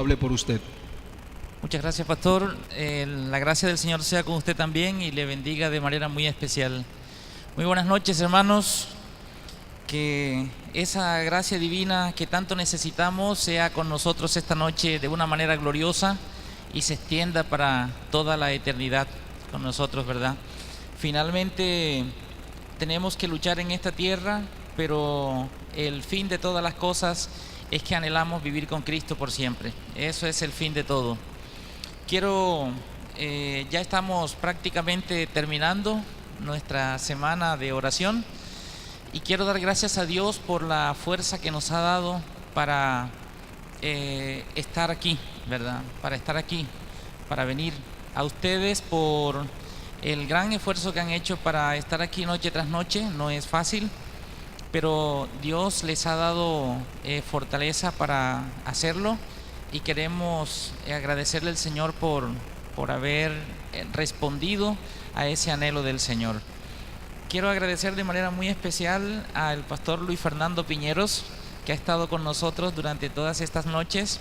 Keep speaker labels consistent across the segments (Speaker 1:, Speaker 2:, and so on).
Speaker 1: hable por usted.
Speaker 2: Muchas gracias, pastor. La gracia del Señor sea con usted también y le bendiga de manera muy especial. Muy buenas noches, hermanos. Que esa gracia divina que tanto necesitamos sea con nosotros esta noche de una manera gloriosa y se extienda para toda la eternidad con nosotros, ¿verdad? Finalmente tenemos que luchar en esta tierra, pero el fin de todas las cosas es que anhelamos vivir con Cristo por siempre. Eso es el fin de todo. Ya estamos prácticamente terminando nuestra semana de oración y quiero dar gracias a Dios por la fuerza que nos ha dado para estar aquí, ¿verdad? Para estar aquí, para venir a ustedes por el gran esfuerzo que han hecho para estar aquí noche tras noche. No es fácil, pero Dios les ha dado fortaleza para hacerlo y queremos agradecerle al Señor por haber respondido a ese anhelo del Señor. Quiero agradecer de manera muy especial al pastor Luis Fernando Piñeros, que ha estado con nosotros durante todas estas noches.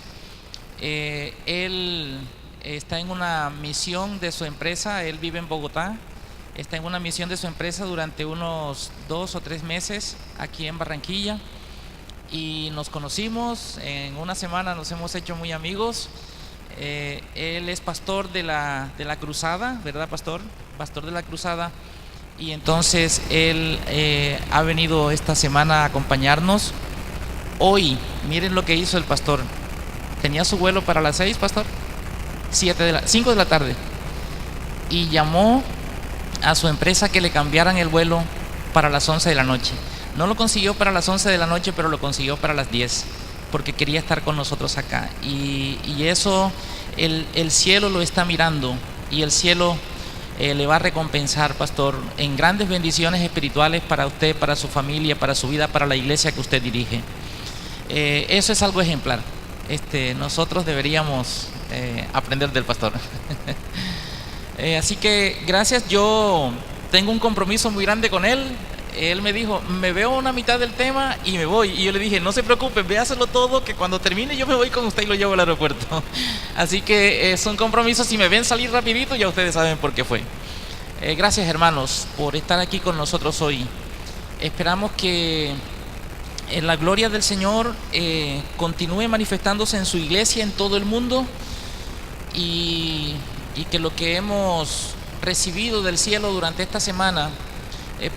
Speaker 2: Él está en una misión de su empresa, él vive en Bogotá, está en una misión de su empresa durante unos 2 o 3 meses aquí en Barranquilla y nos conocimos, en una semana nos hemos hecho muy amigos. Él es pastor de la Cruzada, ¿verdad, pastor? Pastor de la Cruzada. Y entonces él ha venido esta semana a acompañarnos. Hoy, miren lo que hizo el pastor. Tenía su vuelo para las 6, pastor, 5 de la tarde. Y llamó a su empresa que le cambiaran el vuelo para las 11 de la noche. No lo consiguió para las 11 de la noche, pero lo consiguió para las 10, porque quería estar con nosotros acá. Y eso, el cielo lo está mirando y el cielo le va a recompensar, pastor, en grandes bendiciones espirituales para usted, para su familia, para su vida, para la iglesia que usted dirige. Eso es algo ejemplar. Nosotros deberíamos aprender del pastor. Así que gracias. Yo tengo un compromiso muy grande con él. Él me dijo, me veo una mitad del tema y me voy. Y yo le dije, no se preocupe, véaselo todo, que cuando termine yo me voy con usted y lo llevo al aeropuerto. Así que son compromisos. Si me ven salir rapidito, ya ustedes saben por qué fue. Gracias, hermanos, por estar aquí con nosotros hoy. Esperamos que la gloria del Señor continúe manifestándose en su iglesia en todo el mundo y que lo que hemos recibido del cielo durante esta semana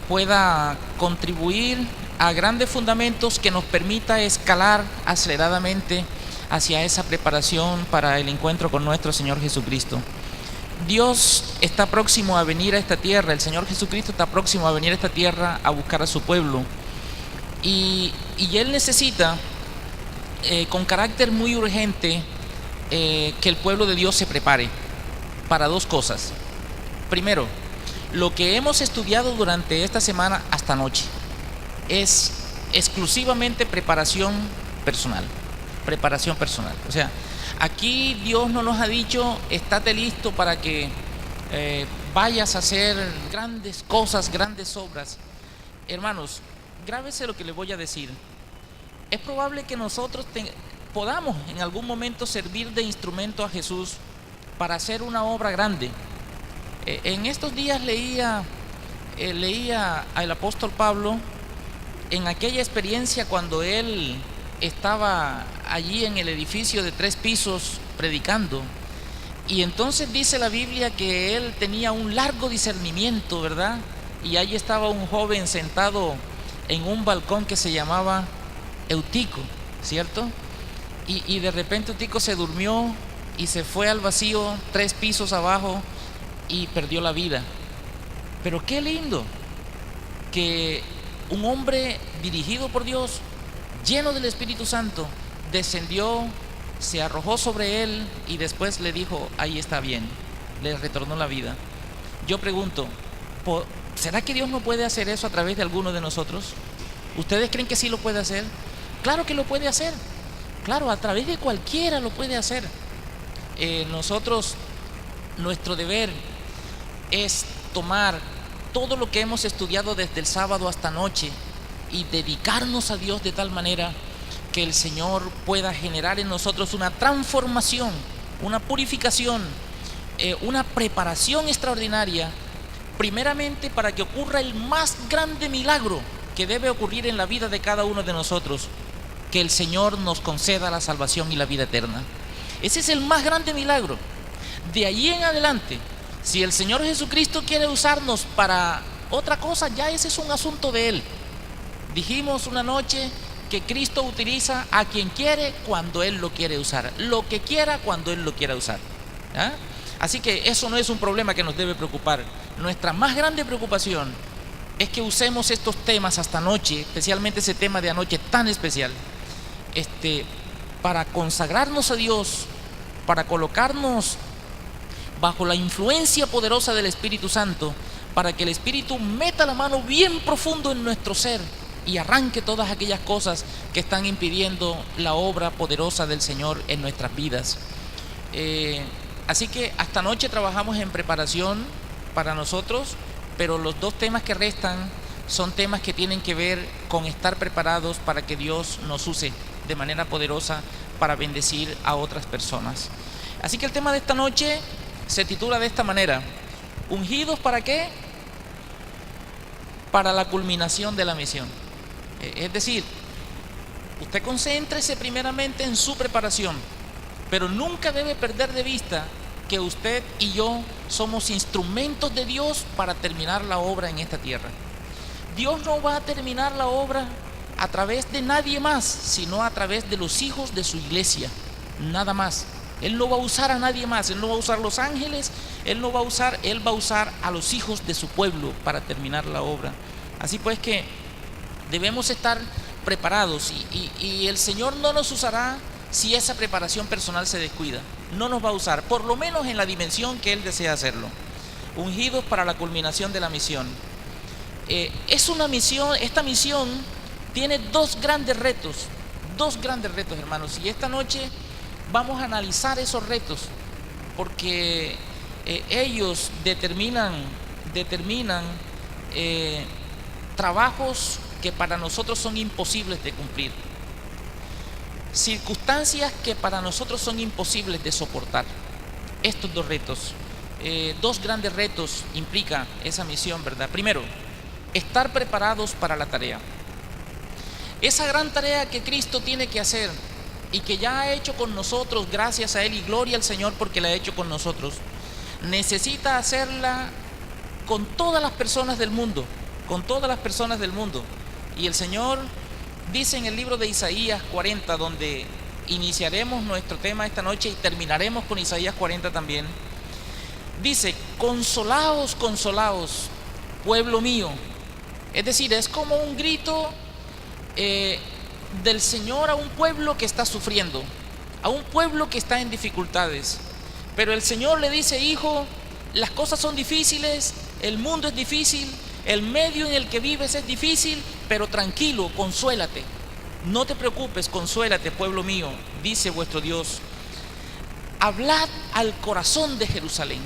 Speaker 2: pueda contribuir a grandes fundamentos que nos permita escalar aceleradamente hacia esa preparación para el encuentro con nuestro Señor Jesucristo. Dios está próximo a venir a esta tierra, el Señor Jesucristo está próximo a venir a esta tierra a buscar a su pueblo y Él necesita con carácter muy urgente que el pueblo de Dios se prepare para 2 cosas. Primero, lo que hemos estudiado durante esta semana hasta anoche es exclusivamente preparación personal. Preparación personal. O sea, aquí Dios no nos ha dicho, estate listo para que vayas a hacer grandes cosas, grandes obras. Hermanos, grábese lo que les voy a decir. Es probable que nosotros podamos en algún momento servir de instrumento a Jesús para hacer una obra grande. En estos días leía al apóstol Pablo en aquella experiencia cuando él estaba allí en el edificio de 3 pisos predicando, y entonces dice la Biblia que él tenía un largo discernimiento, ¿verdad? Y allí estaba un joven sentado en un balcón que se llamaba Eutico, ¿cierto? Y de repente Eutico se durmió y se fue al vacío 3 pisos abajo y perdió la vida. Pero qué lindo que un hombre dirigido por Dios, lleno del Espíritu Santo, descendió, se arrojó sobre él y después le dijo, ahí está bien, le retornó la vida. Yo pregunto, ¿será que Dios no puede hacer eso a través de alguno de nosotros? ¿Ustedes creen que sí lo puede hacer? Claro que lo puede hacer. Claro, a través de cualquiera lo puede hacer. Nuestro deber es tomar todo lo que hemos estudiado desde el sábado hasta anoche y dedicarnos a Dios de tal manera que el Señor pueda generar en nosotros una transformación, una purificación, una preparación extraordinaria, primeramente para que ocurra el más grande milagro que debe ocurrir en la vida de cada uno de nosotros, que el Señor nos conceda la salvación y la vida eterna. Ese es el más grande milagro. De allí en adelante, si el Señor Jesucristo quiere usarnos para otra cosa, ya ese es un asunto de Él. Dijimos una noche que Cristo utiliza a quien quiere cuando Él lo quiere usar, lo que quiera cuando Él lo quiera usar. ¿Ah? Así que eso no es un problema que nos debe preocupar. Nuestra más grande preocupación es que usemos estos temas hasta anoche, especialmente ese tema de anoche tan especial, para consagrarnos a Dios, para colocarnos bajo la influencia poderosa del Espíritu Santo, para que el Espíritu meta la mano bien profundo en nuestro ser y arranque todas aquellas cosas que están impidiendo la obra poderosa del Señor en nuestras vidas. Así que hasta anoche trabajamos en preparación para nosotros, pero los dos temas que restan son temas que tienen que ver con estar preparados para que Dios nos use de manera poderosa para bendecir a otras personas. Así que el tema de esta noche se titula de esta manera: ¿ungidos para qué? Para la culminación de la misión. Es decir, usted concéntrese primeramente en su preparación, pero nunca debe perder de vista que usted y yo somos instrumentos de Dios para terminar la obra en esta tierra. Dios no va a terminar la obra a través de nadie más, sino a través de los hijos de su iglesia, nada más. Él no va a usar a nadie más, Él no va a usar los ángeles, Él va a usar a los hijos de su pueblo para terminar la obra. Así pues que debemos estar preparados y el Señor no nos usará si esa preparación personal se descuida. No nos va a usar, por lo menos en la dimensión que Él desea hacerlo. Ungidos para la culminación de la misión. Es una misión, esta misión tiene dos grandes retos, hermanos, y esta noche vamos a analizar esos retos, porque ellos determinan trabajos que para nosotros son imposibles de cumplir, circunstancias que para nosotros son imposibles de soportar. Estos dos retos, dos grandes retos implica esa misión, ¿verdad? Primero, estar preparados para la tarea. Esa gran tarea que Cristo tiene que hacer y que ya ha hecho con nosotros, gracias a Él, y gloria al Señor porque la ha hecho con nosotros, necesita hacerla con todas las personas del mundo, y el Señor dice en el libro de Isaías 40, donde iniciaremos nuestro tema esta noche y terminaremos con Isaías 40 también, dice: consolaos, consolaos, pueblo mío. Es decir, es como un grito del Señor a un pueblo que está sufriendo, a un pueblo que está en dificultades. Pero el Señor le dice: hijo, las cosas son difíciles, el mundo es difícil, el medio en el que vives es difícil, pero tranquilo, consuélate, no te preocupes, consuélate, pueblo mío, dice vuestro Dios. Hablad al corazón de Jerusalén.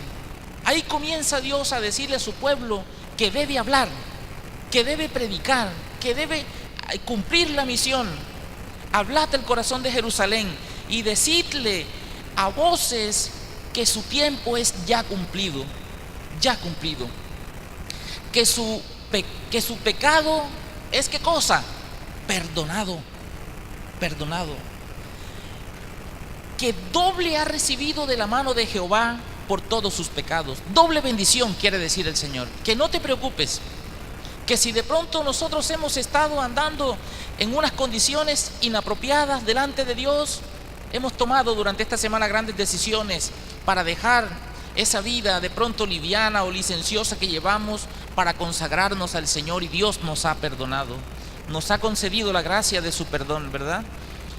Speaker 2: Ahí comienza Dios a decirle a su pueblo que debe hablar, que debe predicar, que debe cumplir la misión. Hablad al corazón de Jerusalén y decidle a voces que su tiempo es ya cumplido, que su pecado es, ¿qué cosa? Perdonado, que doble ha recibido de la mano de Jehová por todos sus pecados. Doble bendición quiere decir el Señor. Que no te preocupes, que si de pronto nosotros hemos estado andando en unas condiciones inapropiadas delante de Dios, hemos tomado durante esta semana grandes decisiones para dejar esa vida de pronto liviana o licenciosa que llevamos para consagrarnos al Señor, y Dios nos ha perdonado, nos ha concedido la gracia de su perdón, ¿verdad?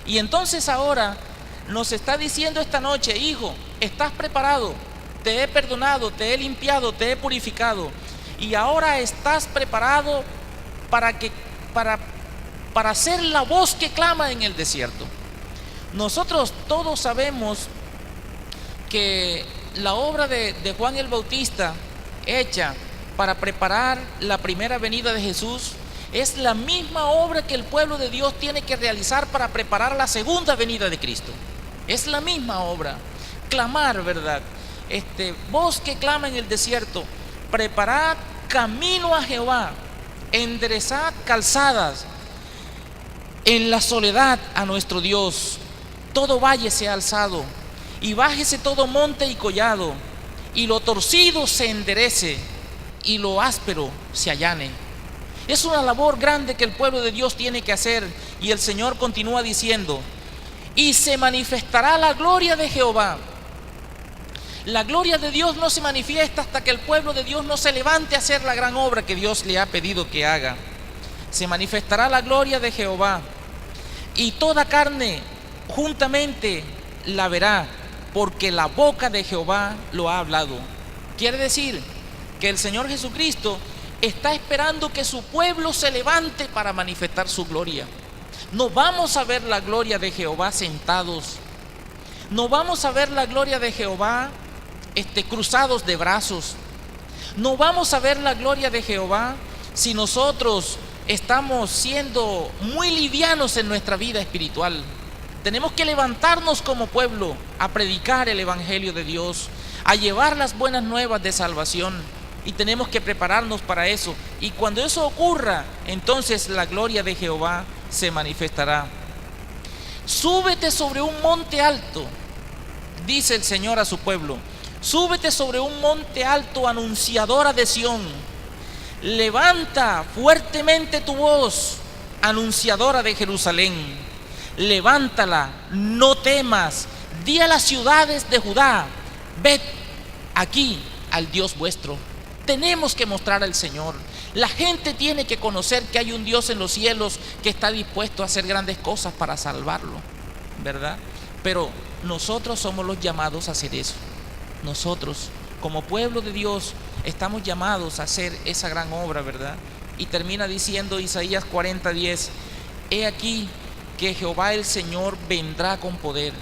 Speaker 2: Y entonces ahora nos está diciendo esta noche: hijo, estás preparado, te he perdonado, te he limpiado, te he purificado, y ahora estás preparado para ser la voz que clama en el desierto. Nosotros todos sabemos que la obra de Juan el Bautista, hecha para preparar la primera venida de Jesús, Es la misma obra que el pueblo de Dios tiene que realizar para preparar la segunda venida de Cristo. Es la misma obra. Clamar, ¿verdad? Voz que clama en el desierto, preparad camino a Jehová, enderezad calzadas, en la soledad a nuestro Dios. Todo valle sea alzado, y bájese todo monte y collado, y lo torcido se enderece, y lo áspero se allane. Es una labor grande que el pueblo de Dios tiene que hacer, y el Señor continúa diciendo: y se manifestará la gloria de Jehová. La gloria de Dios no se manifiesta hasta que el pueblo de Dios no se levante a hacer la gran obra que Dios le ha pedido que haga. Se manifestará la gloria de Jehová, y toda carne juntamente la verá, porque la boca de Jehová lo ha hablado. Quiere decir que el Señor Jesucristo está esperando que su pueblo se levante para manifestar su gloria. No vamos a ver la gloria de Jehová sentados. No vamos a ver la gloria de Jehová cruzados de brazos. No vamos a ver la gloria de Jehová si nosotros estamos siendo muy livianos en nuestra vida espiritual. Tenemos que levantarnos como pueblo a predicar el evangelio de Dios, a llevar las buenas nuevas de salvación, y tenemos que prepararnos para eso. Y cuando eso ocurra, entonces la gloria de Jehová se manifestará. Súbete sobre un monte alto, dice el Señor a su pueblo. Súbete sobre un monte alto, anunciadora de Sión. Levanta fuertemente tu voz, anunciadora de Jerusalén. Levántala, no temas. Di a las ciudades de Judá: ved aquí al Dios vuestro. Tenemos que mostrar al Señor. La gente tiene que conocer que hay un Dios en los cielos que está dispuesto a hacer grandes cosas para salvarlo, ¿verdad? Pero nosotros somos los llamados a hacer eso. Nosotros, como pueblo de Dios, estamos llamados a hacer esa gran obra, ¿verdad? Y termina diciendo Isaías 40:10: he aquí que Jehová el Señor vendrá con poder.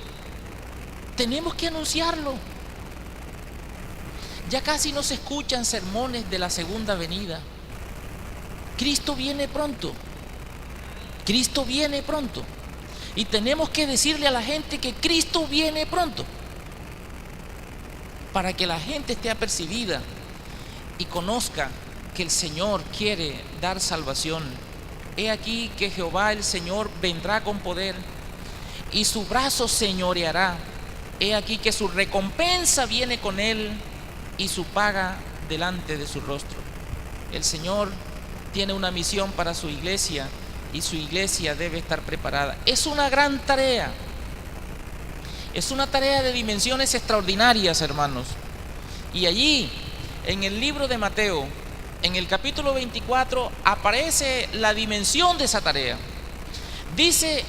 Speaker 2: Tenemos que anunciarlo. Ya casi no se escuchan sermones de la segunda venida. Cristo viene pronto. Cristo viene pronto. Y tenemos que decirle a la gente que Cristo viene pronto, para que la gente esté apercibida y conozca que el Señor quiere dar salvación. He aquí que Jehová el Señor vendrá con poder, y su brazo señoreará. He aquí que su recompensa viene con él, y su paga delante de su rostro. El Señor tiene una misión para su iglesia, y su iglesia debe estar preparada. Es una gran tarea. Es una tarea de dimensiones extraordinarias, hermanos. Y allí, en el libro de Mateo, en el capítulo 24, aparece la dimensión de esa tarea. Dice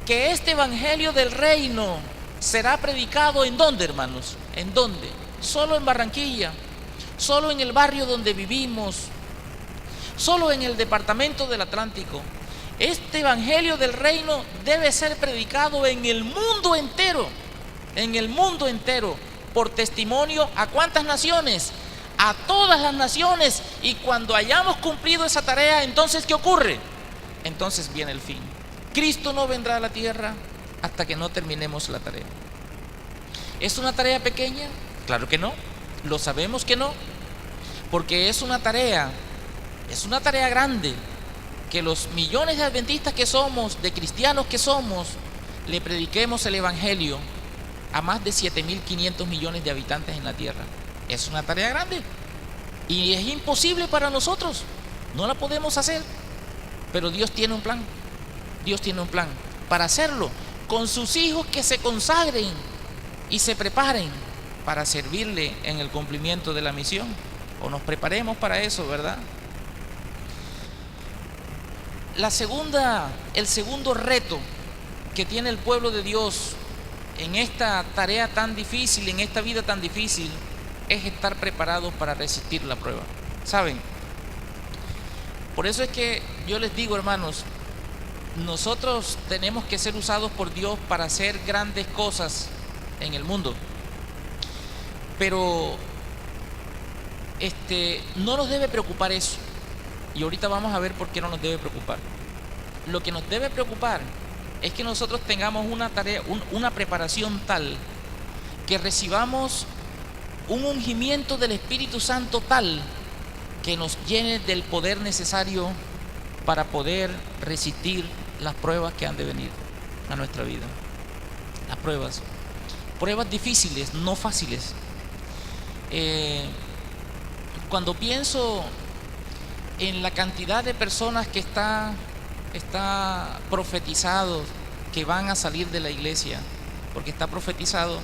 Speaker 2: que este evangelio del reino será predicado ¿en dónde, hermanos? ¿En dónde? Solo en Barranquilla, solo en el barrio donde vivimos, solo en el departamento del Atlántico. Este evangelio del reino debe ser predicado en el mundo entero, por testimonio ¿a cuántas naciones? A todas las naciones. Y cuando hayamos cumplido esa tarea, entonces ¿qué ocurre? Entonces viene el fin. Cristo no vendrá a la tierra hasta que no terminemos la tarea. ¿Es una tarea pequeña? Claro que no, lo sabemos que no, porque es una tarea grande, que los millones de adventistas que somos, de cristianos que somos, le prediquemos el evangelio a más de 7.500 millones de habitantes en la tierra. Es una tarea grande y es imposible para nosotros, no la podemos hacer, pero Dios tiene un plan. Dios tiene un plan para hacerlo, con sus hijos que se consagren y se preparen para servirle en el cumplimiento de la misión, o nos preparemos para eso, ¿verdad? El segundo reto que tiene el pueblo de Dios en esta tarea tan difícil, en esta vida tan difícil, es estar preparados para resistir la prueba. ¿Saben? Por eso es que yo les digo, hermanos, nosotros tenemos que ser usados por Dios para hacer grandes cosas en el mundo, pero no nos debe preocupar eso. Y ahorita vamos a ver por qué no nos debe preocupar. Lo que nos debe preocupar es que nosotros tengamos una tarea, una preparación tal que recibamos un ungimiento del Espíritu Santo tal que nos llene del poder necesario para poder resistir las pruebas que han de venir a nuestra vida. Las pruebas difíciles, no fáciles. Cuando pienso en la cantidad de personas que está profetizado que van a salir de la iglesia, porque está profetizado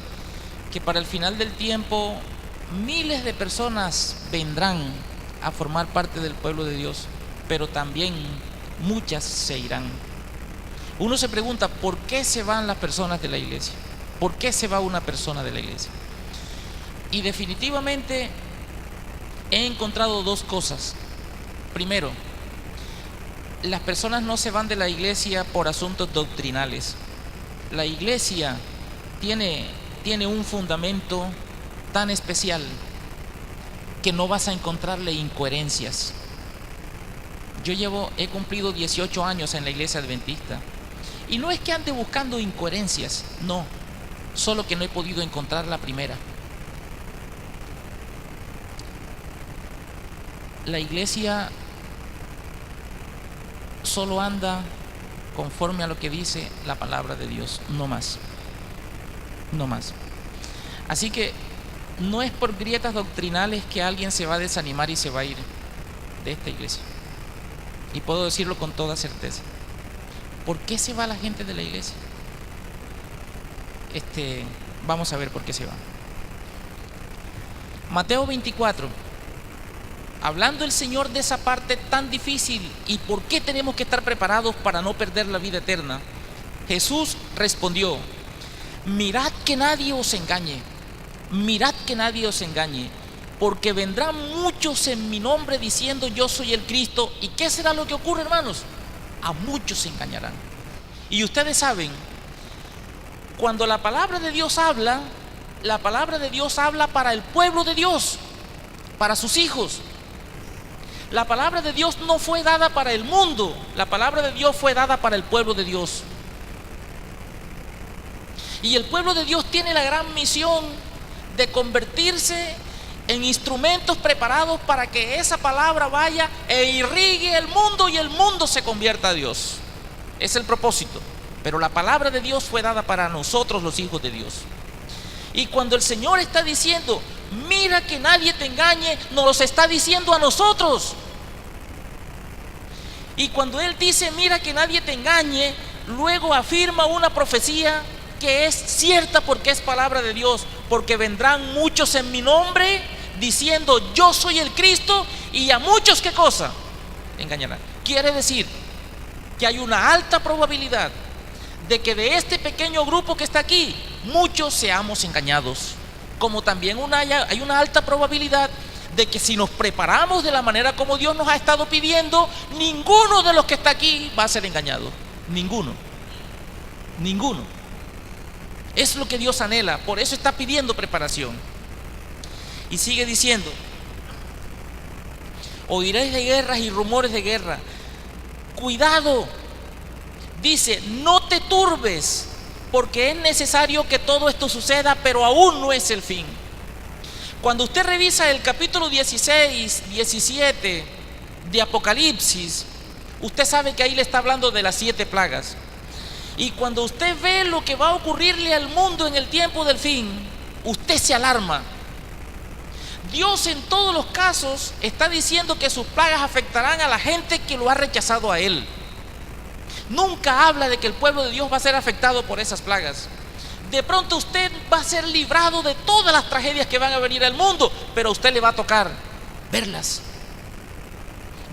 Speaker 2: que para el final del tiempo miles de personas vendrán a formar parte del pueblo de Dios, pero también muchas se irán. Uno se pregunta, ¿por qué se van las personas de la iglesia? ¿Por qué se va una persona de la iglesia? Y definitivamente he encontrado dos cosas. Primero, las personas no se van de la iglesia por asuntos doctrinales. La iglesia tiene un fundamento tan especial que no vas a encontrarle incoherencias. He cumplido 18 años en la iglesia adventista y no es que ande buscando incoherencias, no, solo que no he podido encontrar la primera. La iglesia solo anda conforme a lo que dice la palabra de Dios, no más. Así que no es por grietas doctrinales que alguien se va a desanimar y se va a ir de esta iglesia. Y puedo decirlo con toda certeza. ¿Por qué se va la gente de la iglesia? Vamos a ver por qué se va. Mateo 24. Hablando el Señor de esa parte tan difícil y por qué tenemos que estar preparados para no perder la vida eterna, Jesús respondió: mirad que nadie os engañe, porque vendrán muchos en mi nombre diciendo yo soy el Cristo. ¿Y qué será lo que ocurre, hermanos? A muchos se engañarán. Y ustedes saben, cuando la palabra de Dios habla para el pueblo de Dios, para sus hijos. La palabra de Dios no fue dada para el mundo, la palabra de Dios fue dada para el pueblo de Dios. Y el pueblo de Dios tiene la gran misión de convertirse en instrumentos preparados para que esa palabra vaya e irrigue el mundo y el mundo se convierta a Dios. Es el propósito. Pero la palabra de Dios fue dada para nosotros, los hijos de Dios. Y cuando el Señor está diciendo, mira que nadie te engañe, nos los está diciendo a nosotros. Y cuando Él dice, mira que nadie te engañe, luego afirma una profecía que es cierta porque es palabra de Dios. Porque vendrán muchos en mi nombre diciendo, yo soy el Cristo, y a muchos, ¿qué cosa? Engañarán. Quiere decir que hay una alta probabilidad de que de este pequeño grupo que está aquí, muchos seamos engañados. Como también hay una alta probabilidad de que si nos preparamos de la manera como Dios nos ha estado pidiendo, ninguno de los que está aquí va a ser engañado. Ninguno. Es lo que Dios anhela, por eso está pidiendo preparación. Y sigue diciendo, oiréis de guerras y rumores de guerra. Cuidado, dice, no te turbes, porque es necesario que todo esto suceda, pero aún no es el fin. Cuando usted revisa el capítulo 16, 17 de Apocalipsis, usted sabe que ahí le está hablando de las 7 plagas. Y cuando usted ve lo que va a ocurrirle al mundo en el tiempo del fin, usted se alarma. Dios en todos los casos está diciendo que sus plagas afectarán a la gente que lo ha rechazado a Él. Nunca habla de que el pueblo de Dios va a ser afectado por esas plagas. De pronto usted va a ser librado de todas las tragedias que van a venir al mundo, pero a usted le va a tocar verlas.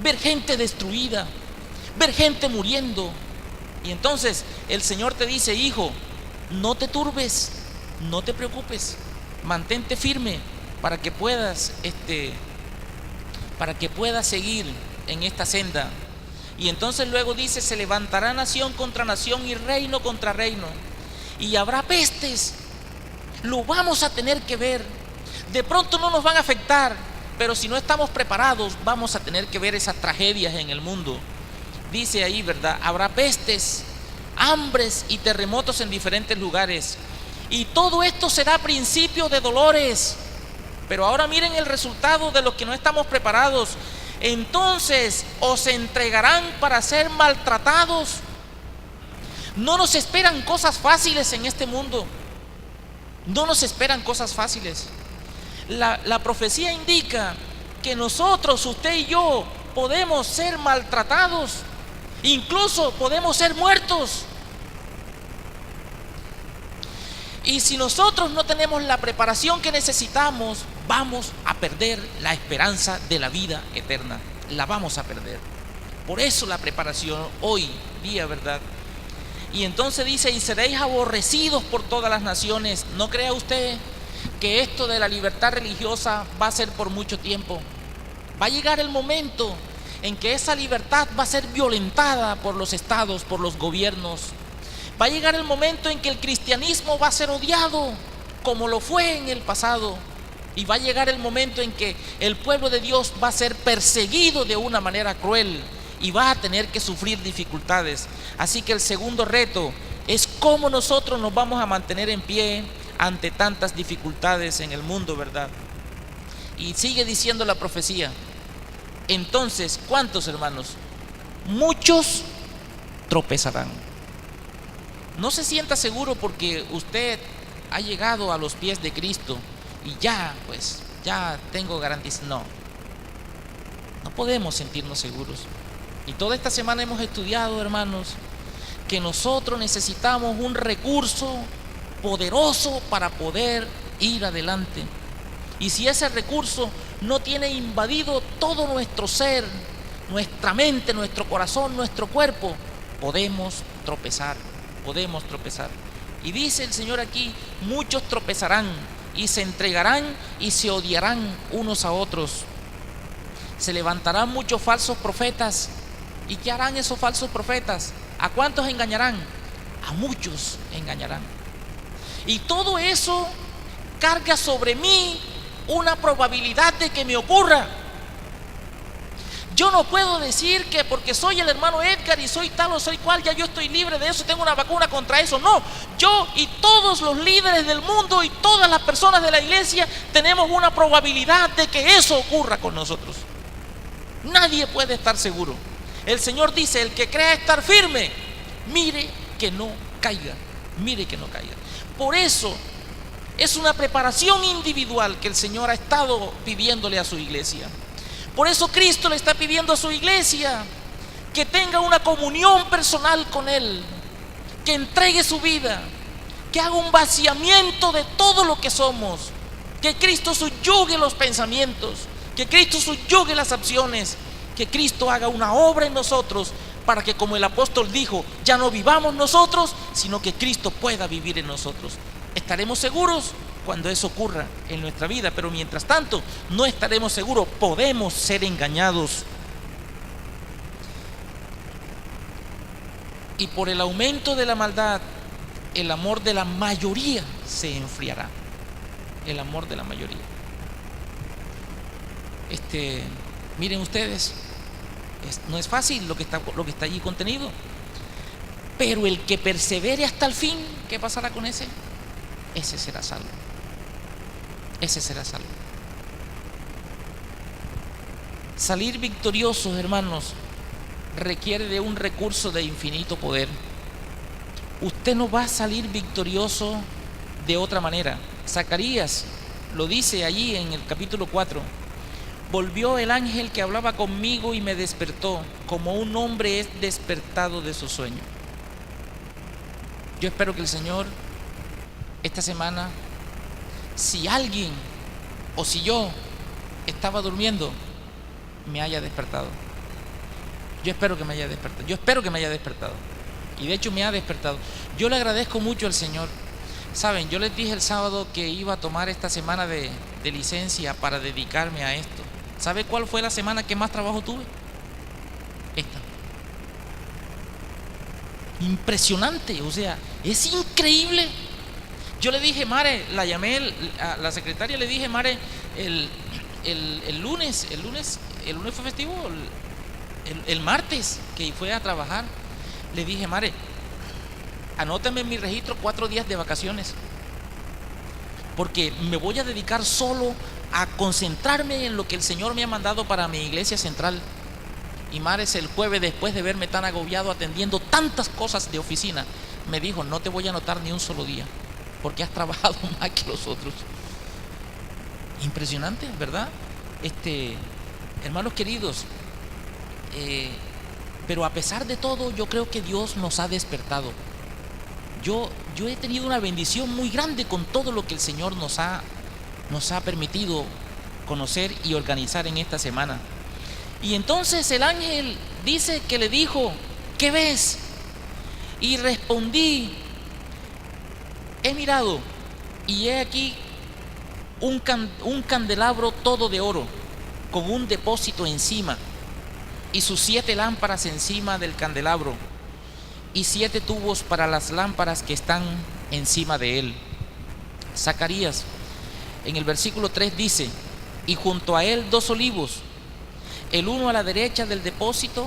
Speaker 2: Ver gente destruida, ver gente muriendo. Y entonces el Señor te dice, hijo, no te turbes, no te preocupes, mantente firme para que puedas seguir en esta senda. Y entonces luego dice, se levantará nación contra nación y reino contra reino, y habrá pestes. Lo vamos a tener que ver. De pronto no nos van a afectar, Pero si no estamos preparados, vamos a tener que ver esas tragedias en el mundo. Dice ahí, ¿verdad? Habrá pestes, hambres y terremotos en diferentes lugares. Y todo esto será principio de dolores. Pero ahora miren el resultado de los que no estamos preparados. Entonces os entregarán para ser maltratados. No nos esperan cosas fáciles en este mundo. No nos esperan cosas fáciles. La profecía indica que nosotros, usted y yo, podemos ser maltratados. Incluso podemos ser muertos. Y si nosotros no tenemos la preparación que necesitamos, vamos a perder la esperanza de la vida eterna. La vamos a perder. Por eso la preparación hoy día, ¿verdad? Y entonces dice, y seréis aborrecidos por todas las naciones. No crea usted que esto de la libertad religiosa va a ser por mucho tiempo. Va a llegar el momento en que esa libertad va a ser violentada por los estados, por los gobiernos. Va a llegar el momento en que el cristianismo va a ser odiado, como lo fue en el pasado. Y va a llegar el momento en que el pueblo de Dios va a ser perseguido de una manera cruel y va a tener que sufrir dificultades. Así que el segundo reto es cómo nosotros nos vamos a mantener en pie ante tantas dificultades en el mundo, ¿verdad? Y sigue diciendo la profecía. Entonces, ¿cuántos, hermanos? Muchos tropezarán. No se sienta seguro porque usted ha llegado a los pies de Cristo y ya tengo garantía. No podemos sentirnos seguros. Y toda esta semana hemos estudiado, hermanos, que nosotros necesitamos un recurso poderoso para poder ir adelante. Y si ese recurso no tiene invadido todo nuestro ser, nuestra mente, nuestro corazón, nuestro cuerpo, podemos tropezar. Y dice el Señor aquí, muchos tropezarán y se entregarán y se odiarán unos a otros. Se levantarán muchos falsos profetas. ¿Y qué harán esos falsos profetas? ¿A cuántos engañarán? A muchos engañarán. Y todo eso carga sobre mí una probabilidad de que me ocurra. Yo no puedo decir que porque soy el hermano Edgar y soy tal o soy cual, ya yo estoy libre de eso, tengo una vacuna contra eso. No, yo y todos los líderes del mundo y todas las personas de la iglesia tenemos una probabilidad de que eso ocurra con nosotros. Nadie puede estar seguro. El Señor dice, el que crea estar firme, mire que no caiga. Por eso es una preparación individual que el Señor ha estado pidiéndole a su iglesia. Por eso Cristo le está pidiendo a su iglesia que tenga una comunión personal con Él, que entregue su vida, que haga un vaciamiento de todo lo que somos, que Cristo subyugue los pensamientos, que Cristo subyugue las acciones, que Cristo haga una obra en nosotros para que, como el apóstol dijo, ya no vivamos nosotros, sino que Cristo pueda vivir en nosotros. Estaremos seguros cuando eso ocurra en nuestra vida, pero mientras tanto no estaremos seguros, podemos ser engañados. Y por el aumento de la maldad, el amor de la mayoría se enfriará. El amor de la mayoría. Miren ustedes, no es fácil lo que está allí contenido, pero el que persevere hasta el fin, ¿qué pasará con ese? Ese será salvo. Salir victoriosos, hermanos, requiere de un recurso de infinito poder. Usted no va a salir victorioso de otra manera. Zacarías lo dice allí en el capítulo 4. Volvió el ángel que hablaba conmigo y me despertó, como un hombre es despertado de su sueño. Yo espero que el Señor esta semana, si alguien o si yo estaba durmiendo, me haya despertado. Yo espero que me haya despertado. Y de hecho me ha despertado. Yo le agradezco mucho al Señor. Saben, yo les dije el sábado que iba a tomar esta semana de licencia para dedicarme a esto. ¿Sabe cuál fue la semana que más trabajo tuve? Esta. Impresionante, o sea, es increíble. Yo le dije, Mare, la llamé a la secretaria, le dije, Mare, el lunes fue festivo, el martes que fue a trabajar, le dije: Mare, anótame en mi registro 4 días de vacaciones, porque me voy a dedicar solo a concentrarme en lo que el Señor me ha mandado para mi iglesia central. Y Mares, el jueves, después de verme tan agobiado atendiendo tantas cosas de oficina, me dijo: no te voy a anotar ni un solo día, porque has trabajado más que los otros. Impresionante, ¿verdad? Hermanos queridos, pero a pesar de todo, yo creo que Dios nos ha despertado. Yo he tenido una bendición muy grande con todo lo que el Señor nos ha permitido conocer y organizar en esta semana. Y entonces el ángel dice que le dijo: ¿qué ves? Y respondí: he mirado y he aquí un candelabro todo de oro, con un depósito encima, y sus 7 lámparas encima del candelabro, y 7 tubos para las lámparas que están encima de él. Zacarías, en el versículo 3 dice: y junto a él 2 olivos, el uno a la derecha del depósito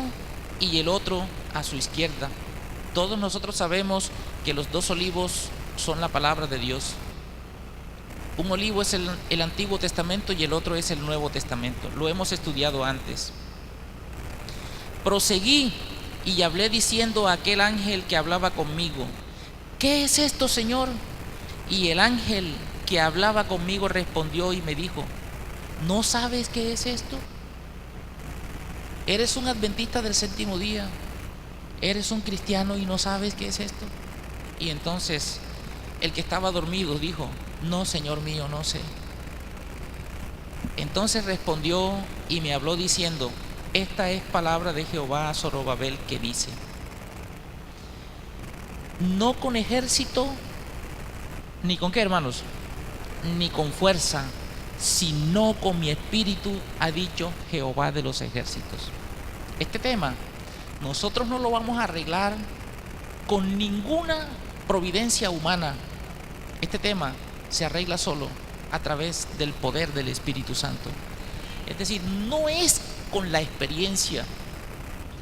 Speaker 2: y el otro a su izquierda. Todos nosotros sabemos que los 2 olivos son la palabra de Dios. Un olivo es el Antiguo Testamento y el otro es el Nuevo Testamento. Lo hemos estudiado antes. Proseguí y hablé diciendo a aquel ángel que hablaba conmigo: ¿qué es esto, Señor? Y el ángel que hablaba conmigo respondió y me dijo: ¿no sabes qué es esto? ¿Eres un adventista del séptimo día? ¿Eres un cristiano y no sabes qué es esto? Y entonces el que estaba dormido dijo: no, Señor mío, no sé. Entonces respondió y me habló diciendo: esta es palabra de Jehová a Zorobabel, que dice: no con ejército, ni con qué, hermanos, ni con fuerza, sino con mi espíritu, ha dicho Jehová de los ejércitos. Este tema nosotros no lo vamos a arreglar con ninguna providencia humana. Este tema se arregla solo a través del poder del Espíritu Santo. Es decir, no es con la experiencia.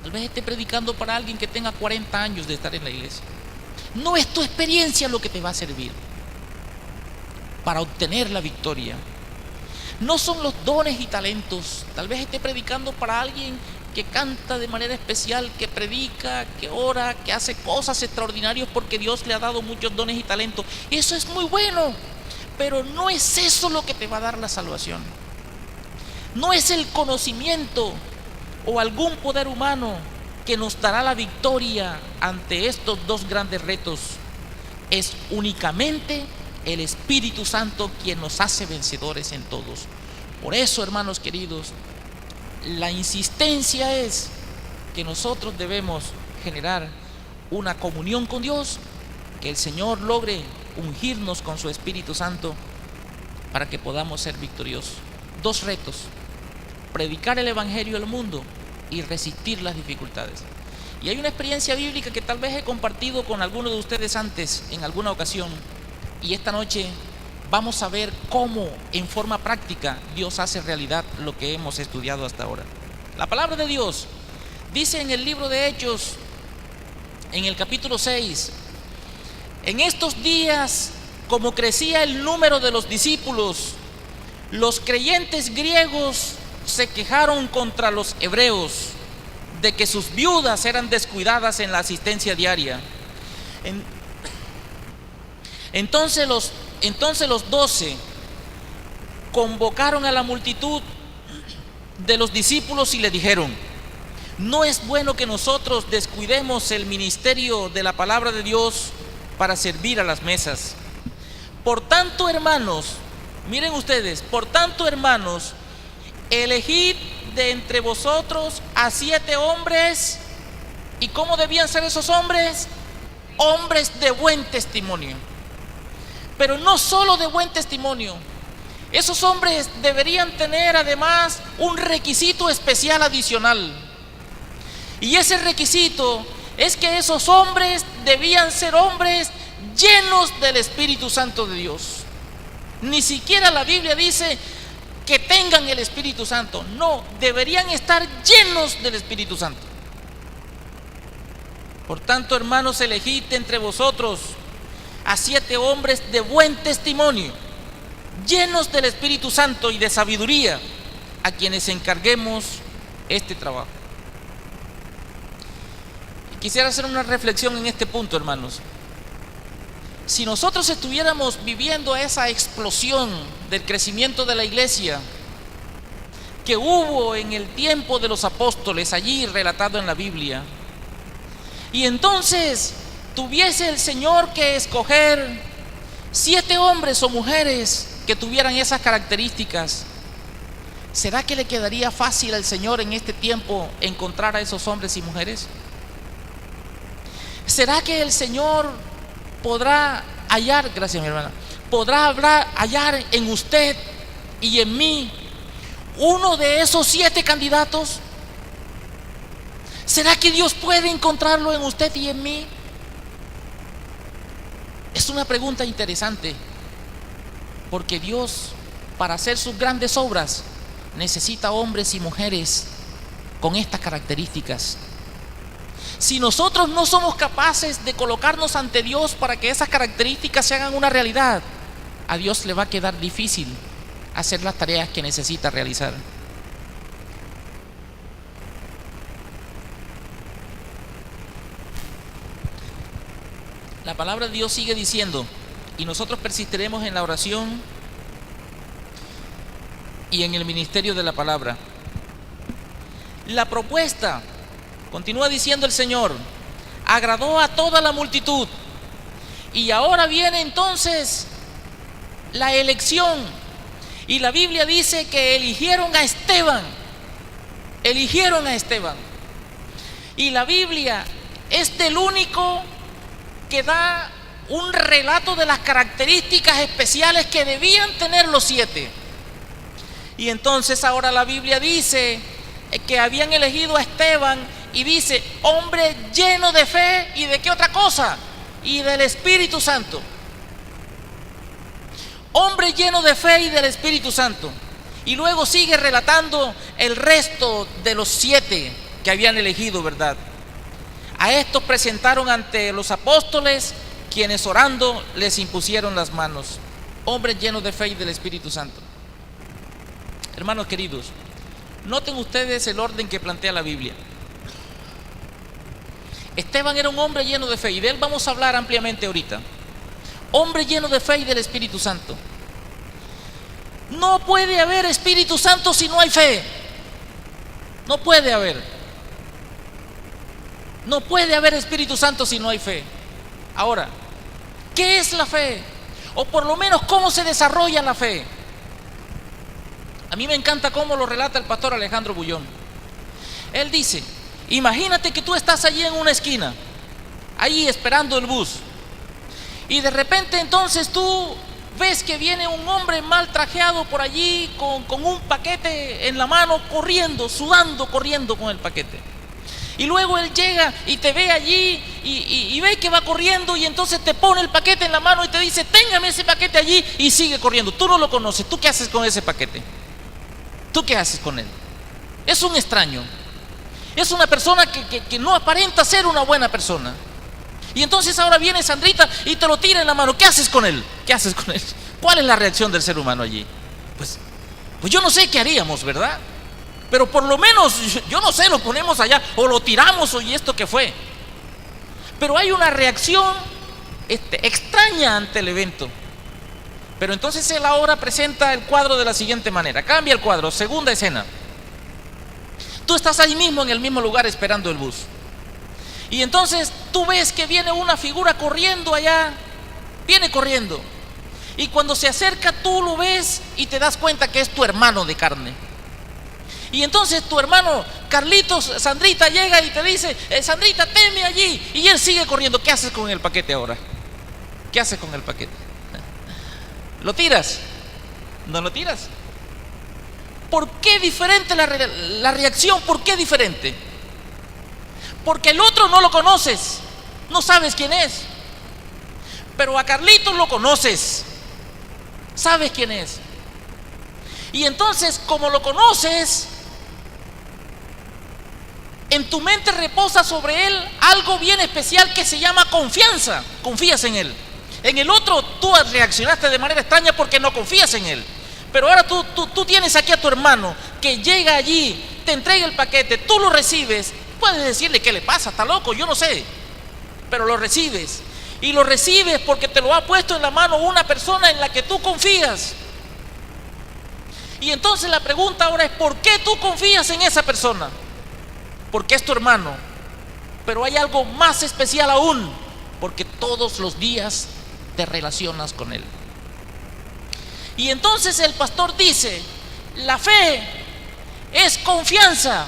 Speaker 2: Tal vez esté predicando para alguien que tenga 40 años de estar en la iglesia. No es tu experiencia lo que te va a servir para obtener la victoria. No son los dones y talentos. Tal vez esté predicando para alguien que canta de manera especial, que predica, que ora, que hace cosas extraordinarias porque Dios le ha dado muchos dones y talentos. Eso es muy bueno, pero no es eso lo que te va a dar la salvación. No es el conocimiento o algún poder humano que nos dará la victoria ante estos 2 grandes retos. Es únicamente el Espíritu Santo quien nos hace vencedores en todos. Por eso, hermanos queridos, la insistencia es que nosotros debemos generar una comunión con Dios, que el Señor logre ungirnos con su Espíritu Santo para que podamos ser victoriosos. 2 retos: predicar el Evangelio al mundo y resistir las dificultades. Y hay una experiencia bíblica que tal vez he compartido con algunos de ustedes antes en alguna ocasión, y esta noche vamos a ver cómo en forma práctica Dios hace realidad lo que hemos estudiado hasta ahora. La palabra de Dios dice en el libro de Hechos, en el capítulo 6: en estos días, como crecía el número de los discípulos, los creyentes griegos se quejaron contra los hebreos de que sus viudas eran descuidadas en la asistencia diaria. Entonces los 12 convocaron a la multitud de los discípulos y le dijeron: no es bueno que nosotros descuidemos el ministerio de la palabra de Dios para servir a las mesas. Por tanto, hermanos, miren ustedes, por tanto, hermanos, elegid de entre vosotros a 7 hombres. ¿Y cómo debían ser esos hombres? Hombres de buen testimonio. Pero no solo de buen testimonio. Esos hombres deberían tener además un requisito especial adicional. Y ese requisito es que esos hombres debían ser hombres llenos del Espíritu Santo de Dios. Ni siquiera la Biblia dice que tengan el Espíritu Santo. No, deberían estar llenos del Espíritu Santo. Por tanto, hermanos, elegid entre vosotros a 7 hombres de buen testimonio, llenos del Espíritu Santo y de sabiduría, a quienes encarguemos este trabajo. Y quisiera hacer una reflexión en este punto, hermanos. Si nosotros estuviéramos viviendo esa explosión del crecimiento de la iglesia que hubo en el tiempo de los apóstoles, allí relatado en la Biblia, y entonces tuviese el Señor que escoger 7 hombres o mujeres que tuvieran esas características, ¿será que le quedaría fácil al Señor en este tiempo encontrar a esos hombres y mujeres? ¿Será que el Señor podrá hallar, gracias mi hermana, podrá hallar en usted y en mí uno de esos 7 candidatos? ¿Será que Dios puede encontrarlo en usted y en mí? Es una pregunta interesante, porque Dios, para hacer sus grandes obras, necesita hombres y mujeres con estas características. Si nosotros no somos capaces de colocarnos ante Dios para que esas características se hagan una realidad, a Dios le va a quedar difícil hacer las tareas que necesita realizar. La palabra de Dios sigue diciendo, y nosotros persistiremos en la oración y en el ministerio de la palabra. La propuesta, continúa diciendo el Señor, agradó a toda la multitud. Y ahora viene entonces la elección. Y la Biblia dice que eligieron a Esteban. Eligieron a Esteban. Y la Biblia es del único que da un relato de las características especiales que debían tener los 7. Y entonces ahora la Biblia dice que habían elegido a Esteban y dice, hombre lleno de fe y de qué otra cosa, y del Espíritu Santo. Hombre lleno de fe y del Espíritu Santo. Y luego sigue relatando el resto de los 7 que habían elegido, ¿verdad? A estos presentaron ante los apóstoles, quienes orando les impusieron las manos. Hombres llenos de fe y del Espíritu Santo. Hermanos queridos, noten ustedes el orden que plantea la Biblia. Esteban era un hombre lleno de fe, y de él vamos a hablar ampliamente ahorita. Hombre lleno de fe y del Espíritu Santo. No puede haber Espíritu Santo si no hay fe. No puede haber. No puede haber Espíritu Santo si no hay fe. Ahora, ¿qué es la fe? O por lo menos, ¿cómo se desarrolla la fe? A mí me encanta cómo lo relata el pastor Alejandro Bullón. Él dice, imagínate que tú estás allí en una esquina, ahí esperando el bus, y de repente entonces tú ves que viene un hombre mal trajeado por allí con un paquete en la mano, corriendo, sudando, corriendo con el paquete. Y luego él llega y te ve allí y ve que va corriendo, y entonces te pone el paquete en la mano y te dice, téngame ese paquete allí, y sigue corriendo. Tú no lo conoces, ¿tú qué haces con ese paquete? ¿Tú qué haces con él? Es un extraño. Es una persona que no aparenta ser una buena persona. Y entonces ahora viene Sandrita y te lo tira en la mano. ¿Qué haces con él? ¿Qué haces con él? ¿Cuál es la reacción del ser humano allí? Pues yo no sé qué haríamos, ¿verdad? Pero por lo menos, yo no sé, lo ponemos allá o lo tiramos, o ¿y esto qué fue? Pero hay una reacción extraña ante el evento. Pero entonces él ahora presenta el cuadro de la siguiente manera. Cambia el cuadro, segunda escena. Tú estás ahí mismo, en el mismo lugar, esperando el bus. Y entonces tú ves que viene una figura corriendo allá. Viene corriendo. Y cuando se acerca, tú lo ves y te das cuenta que es tu hermano de carne. Y entonces tu hermano Carlitos, Sandrita, llega y te dice, Sandrita, tenme allí. Y él sigue corriendo. ¿Qué haces con el paquete ahora? ¿Qué haces con el paquete? ¿Lo tiras? ¿No lo tiras? ¿Por qué diferente la reacción? ¿Por qué diferente? Porque el otro no lo conoces, no sabes quién es. Pero a Carlitos lo conoces, sabes quién es. Y entonces, como lo conoces, en tu mente reposa sobre él algo bien especial que se llama confianza. Confías en él. En el otro tú reaccionaste de manera extraña porque no confías en él. Pero ahora tú tienes aquí a tu hermano que llega allí, te entrega el paquete, tú lo recibes. Puedes decirle: ¿qué le pasa? ¿Está loco? Yo no sé. Pero lo recibes. Y lo recibes porque te lo ha puesto en la mano una persona en la que tú confías. Y entonces la pregunta ahora es: ¿por qué tú confías en esa persona? Porque es tu hermano. Pero hay algo más especial aún: porque todos los días te relacionas con él. Y entonces el pastor dice: la fe es confianza.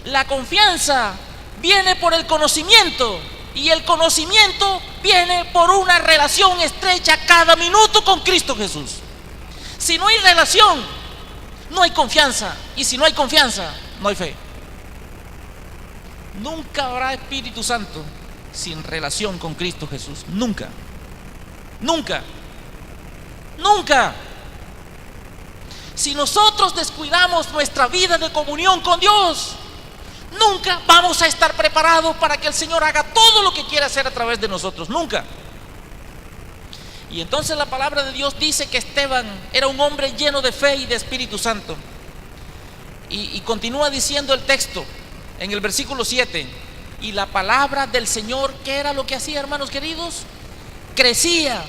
Speaker 2: La confianza viene por el conocimiento, y el conocimiento viene por una relación estrecha cada minuto con Cristo Jesús. Si no hay relación, no hay confianza, y si no hay confianza, no hay fe. Nunca habrá Espíritu Santo sin relación con Cristo Jesús. Nunca. Nunca. Nunca. Si nosotros descuidamos nuestra vida de comunión con Dios, nunca vamos a estar preparados para que el Señor haga todo lo que quiere hacer a través de nosotros. Nunca. Y entonces la palabra de Dios dice que Esteban era un hombre lleno de fe y de Espíritu Santo. Y continúa diciendo el texto en el versículo 7: y la palabra del Señor, ¿qué era lo que hacía, hermanos queridos? Crecía.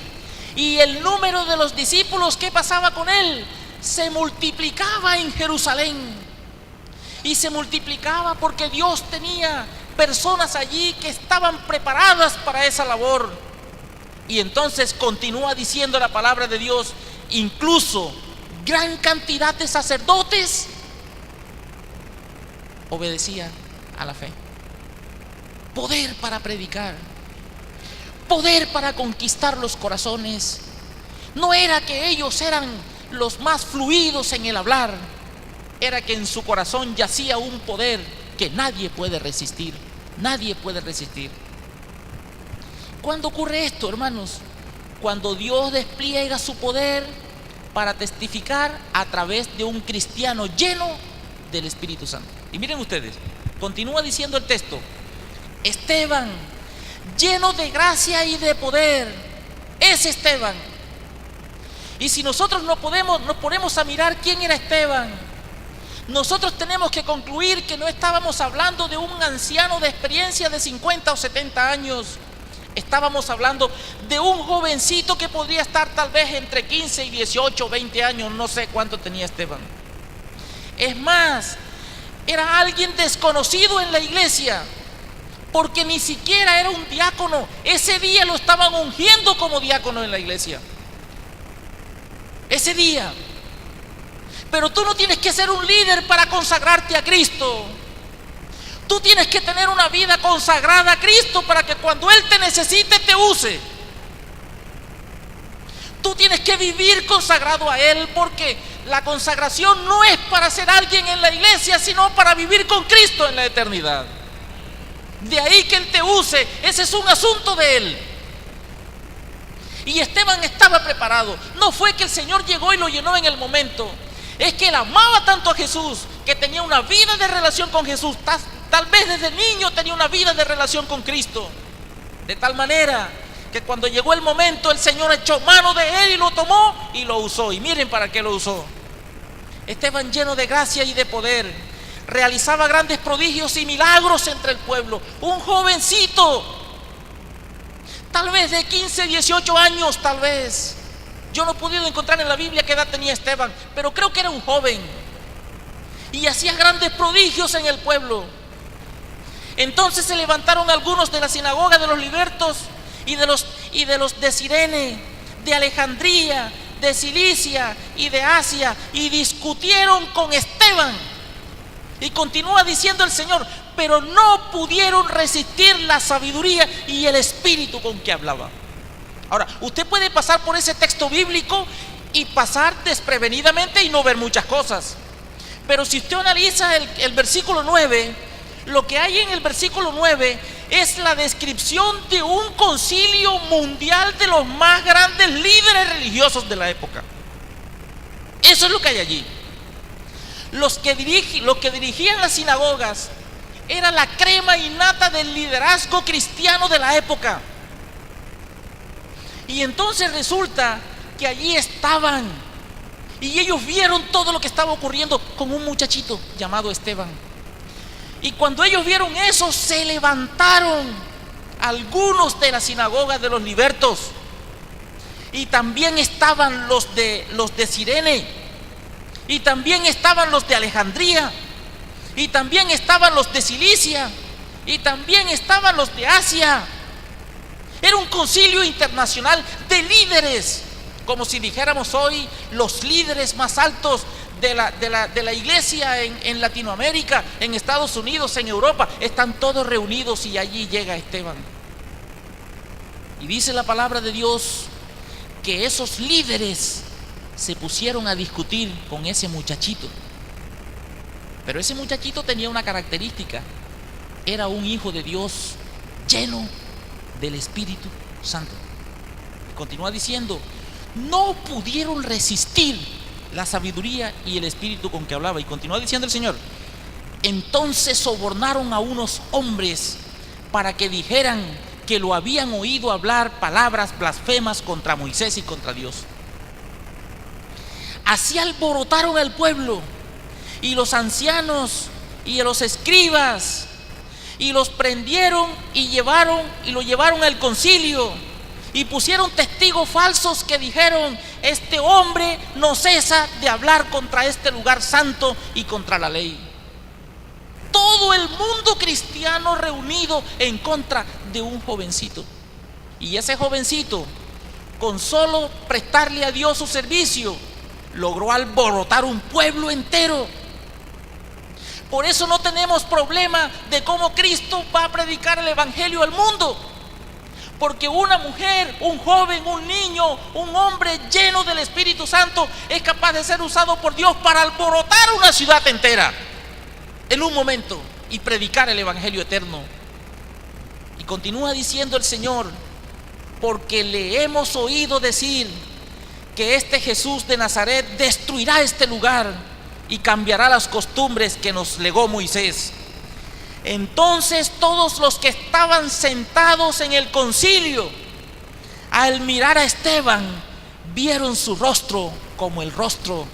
Speaker 2: Y el número de los discípulos, ¿qué pasaba con él? Se multiplicaba en Jerusalén. Y se multiplicaba porque Dios tenía personas allí que estaban preparadas para esa labor. Y entonces continúa diciendo la palabra de Dios: incluso gran cantidad de sacerdotes obedecían a la fe. Poder para predicar, poder para conquistar los corazones. No era que ellos eran los más fluidos en el hablar, era que en su corazón yacía un poder que nadie puede resistir. Nadie puede resistir. ¿Cuándo ocurre esto, hermanos? Cuando Dios despliega su poder para testificar a través de un cristiano lleno del Espíritu Santo. Y miren ustedes, continúa diciendo el texto: Esteban, lleno de gracia y de poder, es Esteban. Y si nosotros nos ponemos a mirar quién era Esteban, nosotros tenemos que concluir que no estábamos hablando de un anciano de experiencia de 50 o 70 años. Estábamos hablando de un jovencito que podría estar tal vez entre 15 y 18 o 20 años, no sé cuánto tenía Esteban. Es más, era alguien desconocido en la iglesia, porque ni siquiera era un diácono. Ese día lo estaban ungiendo como diácono en la iglesia. Ese día. Pero tú no tienes que ser un líder para consagrarte a Cristo. Tú tienes que tener una vida consagrada a Cristo para que cuando Él te necesite te use. Tú tienes que vivir consagrado a Él, porque la consagración no es para ser alguien en la iglesia, sino para vivir con Cristo en la eternidad. De ahí que Él te use, ese es un asunto de Él. Y Esteban estaba preparado. No fue que el Señor llegó y lo llenó en el momento. Es que él amaba tanto a Jesús, que tenía una vida de relación con Jesús. Tal vez desde niño tenía una vida de relación con Cristo. De tal manera que cuando llegó el momento, el Señor echó mano de él y lo tomó y lo usó. Y miren para qué lo usó. Esteban, lleno de gracia y de poder, realizaba grandes prodigios y milagros entre el pueblo. Un jovencito, tal vez de 15, 18 años, tal vez. Yo no he podido encontrar en la Biblia qué edad tenía Esteban, pero creo que era un joven. Y hacía grandes prodigios en el pueblo. Entonces se levantaron algunos de la sinagoga de los libertos y de los de Cirene, de Alejandría, de Cilicia y de Asia, y discutieron con Esteban. Y continúa diciendo el Señor: pero no pudieron resistir la sabiduría y el espíritu con que hablaba. Ahora, usted puede pasar por ese texto bíblico y pasar desprevenidamente y no ver muchas cosas. Pero si usted analiza el versículo 9, lo que hay en el versículo 9 es la descripción de un concilio mundial de los más grandes líderes religiosos de la época. Eso es lo que hay allí. Los que dirigían las sinagogas era la crema innata del liderazgo cristiano de la época. Y entonces resulta que allí estaban, y ellos vieron todo lo que estaba ocurriendo con un muchachito llamado Esteban. Y cuando ellos vieron eso, se levantaron algunos de la sinagoga de los libertos. Y también estaban los de Cirene, y también estaban los de Alejandría, y también estaban los de Cilicia, y también estaban los de Asia. Era un concilio internacional de líderes, como si dijéramos hoy los líderes más altos de la iglesia en Latinoamérica, en Estados Unidos, en Europa. Están todos reunidos y allí llega Esteban. Y dice la palabra de Dios que esos líderes se pusieron a discutir con ese muchachito. Pero ese muchachito tenía una característica: era un hijo de Dios lleno del Espíritu Santo. Continúa diciendo: no pudieron resistir la sabiduría y el espíritu con que hablaba. Y continúa diciendo el Señor: entonces sobornaron a unos hombres para que dijeran que lo habían oído hablar palabras blasfemas contra Moisés y contra Dios. Así alborotaron al pueblo y los ancianos y los escribas, y los prendieron y lo llevaron al concilio, y pusieron testigos falsos que dijeron: este hombre no cesa de hablar contra este lugar santo y contra la ley. Todo el mundo cristiano reunido en contra de un jovencito. Y ese jovencito, con solo prestarle a Dios su servicio, logró alborotar un pueblo entero. Por eso no tenemos problema de cómo Cristo va a predicar el evangelio al mundo, porque una mujer, un joven, un niño, un hombre lleno del Espíritu Santo es capaz de ser usado por Dios para alborotar una ciudad entera en un momento y predicar el evangelio eterno. Y continúa diciendo el Señor: porque le hemos oído decir que este Jesús de Nazaret destruirá este lugar y cambiará las costumbres que nos legó Moisés. Entonces todos los que estaban sentados en el concilio, al mirar a Esteban, vieron su rostro como el rostro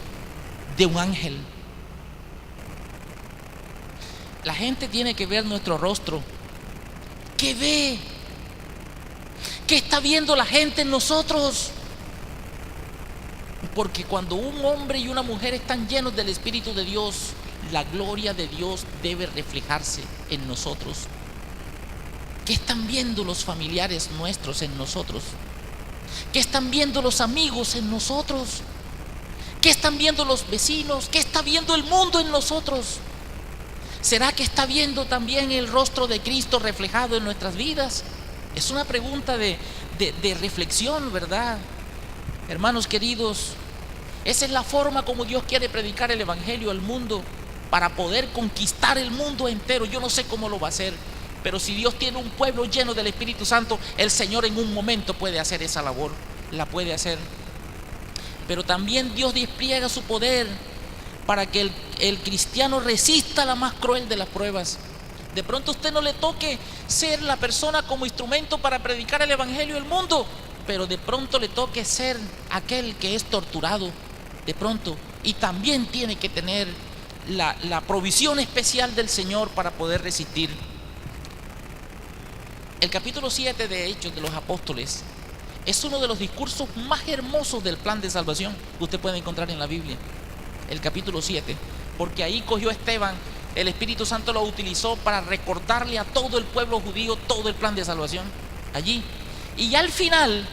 Speaker 2: de un ángel. La gente tiene que ver nuestro rostro. ¿Qué ve? ¿Qué está viendo la gente en nosotros? Porque cuando un hombre y una mujer están llenos del Espíritu de Dios, la gloria de Dios debe reflejarse en nosotros. ¿Qué están viendo los familiares nuestros en nosotros? ¿Qué están viendo los amigos en nosotros? ¿Qué están viendo los vecinos? ¿Qué está viendo el mundo en nosotros? ¿Será que está viendo también el rostro de Cristo reflejado en nuestras vidas? Es una pregunta de reflexión, ¿verdad? Hermanos queridos, esa es la forma como Dios quiere predicar el evangelio al mundo, para poder conquistar el mundo entero. Yo no sé cómo lo va a hacer, pero si Dios tiene un pueblo lleno del Espíritu Santo, el Señor en un momento puede hacer esa labor, la puede hacer. Pero también Dios despliega su poder para que el cristiano resista la más cruel de las pruebas. De pronto a usted no le toque ser la persona como instrumento para predicar el evangelio al mundo, pero de pronto le toque ser aquel que es torturado, de pronto, y también tiene que tener la provisión especial del Señor para poder resistir. El capítulo 7 de Hechos de los Apóstoles es uno de los discursos más hermosos del plan de salvación que usted puede encontrar en la Biblia. El capítulo 7, porque ahí cogió Esteban, el Espíritu Santo lo utilizó para recordarle a todo el pueblo judío todo el plan de salvación allí. Y ya al final,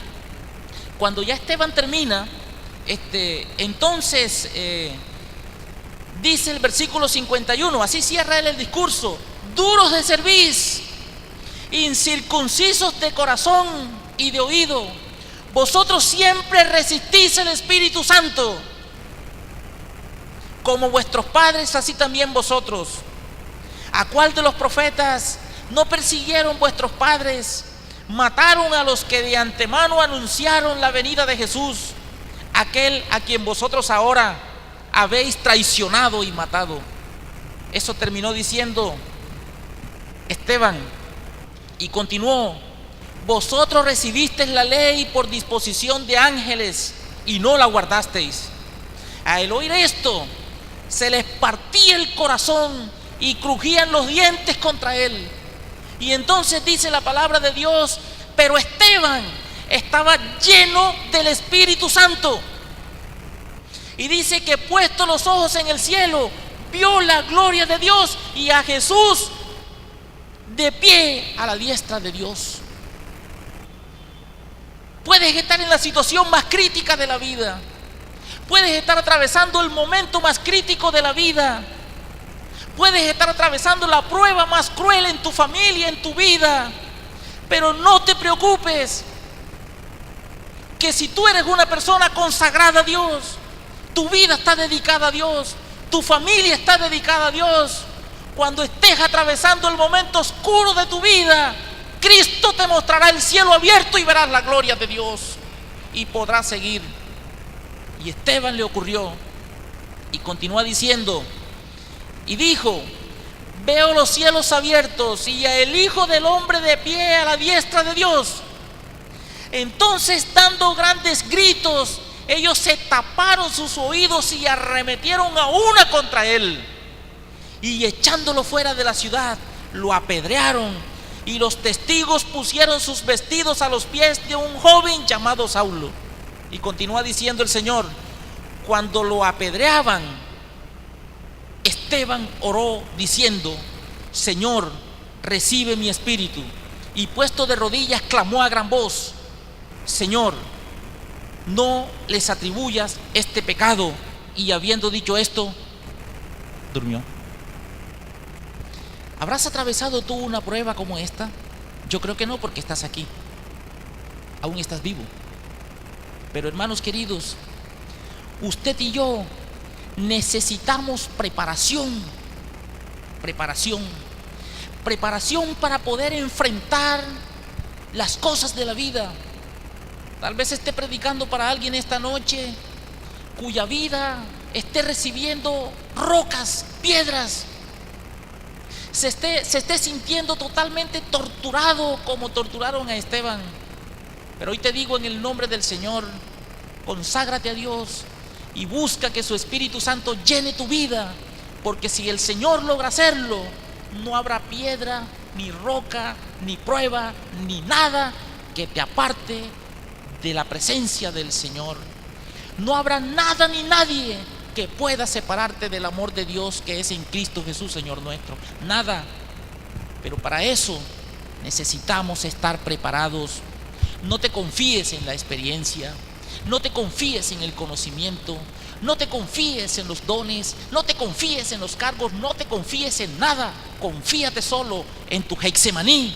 Speaker 2: cuando ya Esteban termina, entonces dice el versículo 51, así cierra él el discurso: duros de cerviz, incircuncisos de corazón y de oído, vosotros siempre resistís el Espíritu Santo. Como vuestros padres, así también vosotros. ¿A cuál de los profetas no persiguieron vuestros padres? Mataron a los que de antemano anunciaron la venida de Jesús, aquel a quien vosotros ahora habéis traicionado y matado. Eso terminó diciendo Esteban, y continuó: vosotros recibisteis la ley por disposición de ángeles y no la guardasteis. Al oír esto, se les partía el corazón y crujían los dientes contra él. Y entonces dice la palabra de Dios: pero Esteban estaba lleno del Espíritu Santo. Y dice que puesto los ojos en el cielo, vio la gloria de Dios y a Jesús de pie a la diestra de Dios. Puedes estar en la situación más crítica de la vida. Puedes estar atravesando el momento más crítico de la vida. Puedes estar atravesando la prueba más cruel en tu familia, en tu vida. Pero no te preocupes, que si tú eres una persona consagrada a Dios, tu vida está dedicada a Dios, tu familia está dedicada a Dios, cuando estés atravesando el momento oscuro de tu vida, Cristo te mostrará el cielo abierto y verás la gloria de Dios y podrás seguir. Y Esteban le ocurrió, y continúa diciendo, y dijo: veo los cielos abiertos y a el Hijo del Hombre de pie a la diestra de Dios. Entonces, dando grandes gritos, ellos se taparon sus oídos y arremetieron a una contra él, y echándolo fuera de la ciudad, lo apedrearon. Y los testigos pusieron sus vestidos a los pies de un joven llamado Saulo. Y continúa diciendo el Señor: cuando lo apedreaban, Esteban oró diciendo: Señor, recibe mi espíritu. Y puesto de rodillas clamó a gran voz: Señor, no les atribuyas este pecado. Y habiendo dicho esto, durmió. ¿Habrás atravesado tú una prueba como esta? Yo creo que no, porque estás aquí, aún estás vivo. Pero hermanos queridos, usted y yo necesitamos preparación para poder enfrentar las cosas de la vida. Tal vez esté predicando para alguien esta noche cuya vida esté recibiendo rocas, piedras, se esté sintiendo totalmente torturado como torturaron a Esteban. Pero hoy te digo, en el nombre del Señor, conságrate a Dios y busca que su Espíritu Santo llene tu vida, porque si el Señor logra hacerlo, no habrá piedra, ni roca, ni prueba, ni nada que te aparte de la presencia del Señor. No habrá nada ni nadie que pueda separarte del amor de Dios que es en Cristo Jesús, Señor nuestro. Nada. Pero para eso necesitamos estar preparados. No te confíes en la experiencia, no te confíes en el conocimiento, no te confíes en los dones, no te confíes en los cargos, no te confíes en nada. Confíate solo en tu Getsemaní,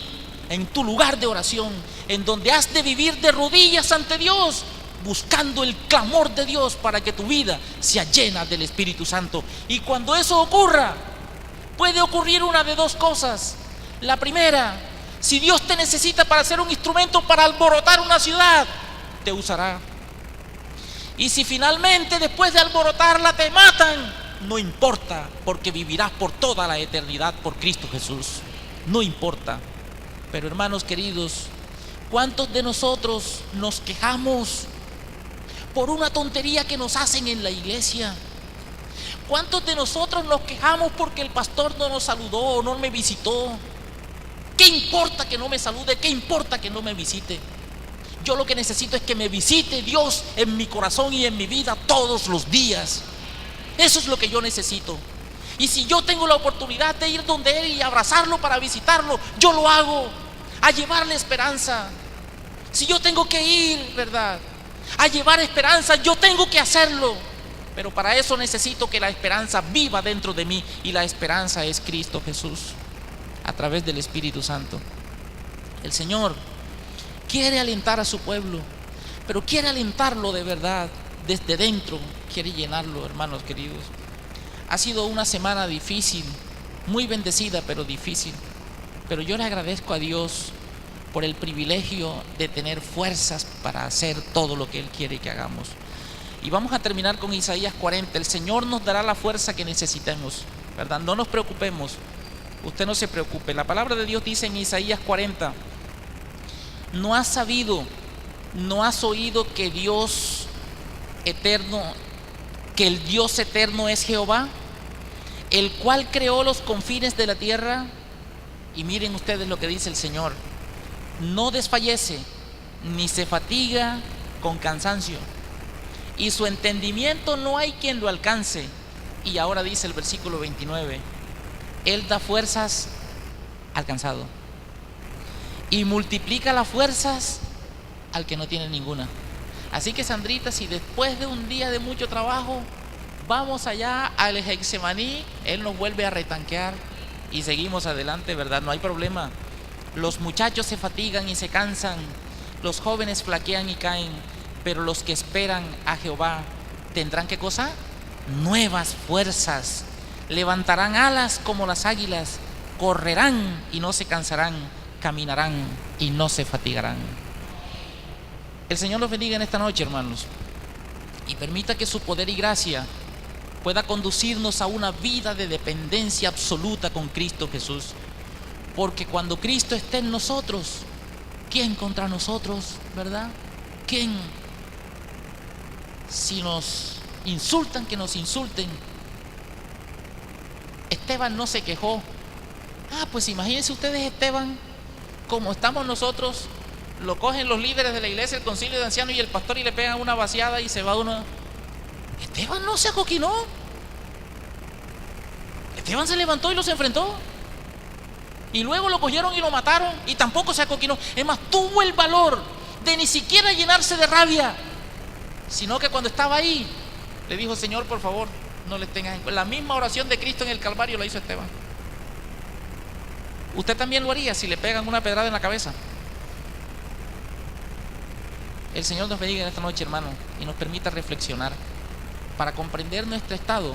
Speaker 2: en tu lugar de oración, en donde has de vivir de rodillas ante Dios, buscando el clamor de Dios para que tu vida sea llena del Espíritu Santo. Y cuando eso ocurra, puede ocurrir una de dos cosas. La primera: si Dios te necesita para ser un instrumento para alborotar una ciudad, te usará. Y si finalmente después de alborotarla te matan, no importa, porque vivirás por toda la eternidad por Cristo Jesús. No importa. Pero hermanos queridos, ¿cuántos de nosotros nos quejamos por una tontería que nos hacen en la iglesia? ¿Cuántos de nosotros nos quejamos porque el pastor no nos saludó o no me visitó? ¿Qué importa que no me salude? ¿Qué importa que no me visite? Yo lo que necesito es que me visite Dios en mi corazón y en mi vida todos los días. Eso es lo que yo necesito. Y si yo tengo la oportunidad de ir donde Él y abrazarlo para visitarlo, yo lo hago, a llevarle esperanza. Si yo tengo que ir, ¿verdad?, a llevar esperanza, yo tengo que hacerlo. Pero para eso necesito que la esperanza viva dentro de mí, y la esperanza es Cristo Jesús a través del Espíritu Santo. El Señor quiere alentar a su pueblo, pero quiere alentarlo de verdad, desde dentro, quiere llenarlo, hermanos queridos. Ha sido una semana difícil, muy bendecida, pero difícil. Pero yo le agradezco a Dios por el privilegio de tener fuerzas para hacer todo lo que Él quiere que hagamos. Y vamos a terminar con Isaías 40. El Señor nos dará la fuerza que necesitemos, ¿verdad? No nos preocupemos. Usted no se preocupe. La palabra de Dios dice en Isaías 40: no has sabido, no has oído que Dios eterno, que el Dios eterno es Jehová, el cual creó los confines de la tierra. Y miren ustedes lo que dice el Señor: no desfallece ni se fatiga con cansancio, y su entendimiento no hay quien lo alcance. Y ahora dice el versículo 29: Él da fuerzas al cansado y multiplica las fuerzas al que no tiene ninguna. Así que, Sandrita, si después de un día de mucho trabajo vamos allá al Getsemaní, Él nos vuelve a retanquear y seguimos adelante, ¿verdad? No hay problema. Los muchachos se fatigan y se cansan, los jóvenes flaquean y caen, pero los que esperan a Jehová tendrán, ¿qué cosa? Nuevas fuerzas, levantarán alas como las águilas, correrán y no se cansarán, caminarán y no se fatigarán. El Señor los bendiga en esta noche, hermanos, y permita que su poder y gracia pueda conducirnos a una vida de dependencia absoluta con Cristo Jesús. Porque cuando Cristo esté en nosotros, ¿quién contra nosotros, verdad? ¿Quién? Si nos insultan, que nos insulten. Esteban no se quejó. Pues imagínense ustedes, Esteban, como estamos nosotros, lo cogen los líderes de la iglesia, el concilio de ancianos y el pastor, y le pegan una vaciada y se va uno. Esteban no se acoquinó. Esteban se levantó y los enfrentó. Y luego lo cogieron y lo mataron y tampoco se acoquinó. Es más, tuvo el valor de ni siquiera llenarse de rabia, sino que cuando estaba ahí le dijo: Señor, por favor, no les tengas en cuenta. La misma oración de Cristo en el Calvario la hizo Esteban. Usted también lo haría si le pegan una pedrada en la cabeza. El Señor nos bendiga en esta noche, hermano, y nos permita reflexionar para comprender nuestro estado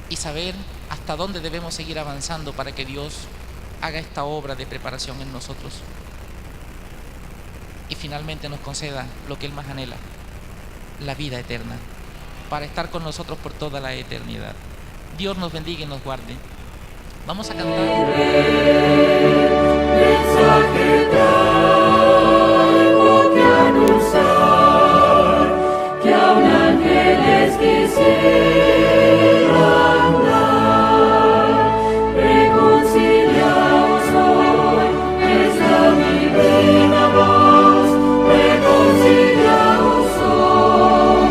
Speaker 2: y saber hasta dónde debemos seguir avanzando para que Dios haga esta obra de preparación en nosotros y finalmente nos conceda lo que Él más anhela, la vida eterna, para estar con nosotros por toda la eternidad. Dios nos bendiga y nos guarde. Vamos a cantar.
Speaker 1: Mensaje traigo que anunciar, que aun ángeles quisieran dar. Reconciliaos hoy, es la divina voz. Reconciliaos hoy con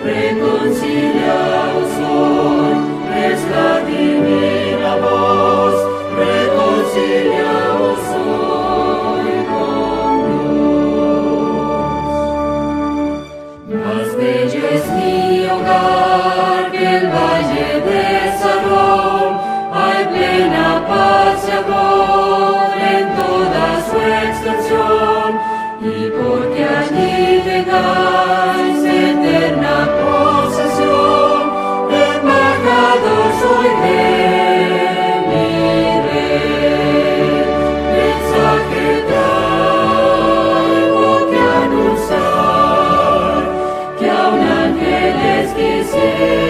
Speaker 1: reconciliaos hoy, es la divina voz. ser.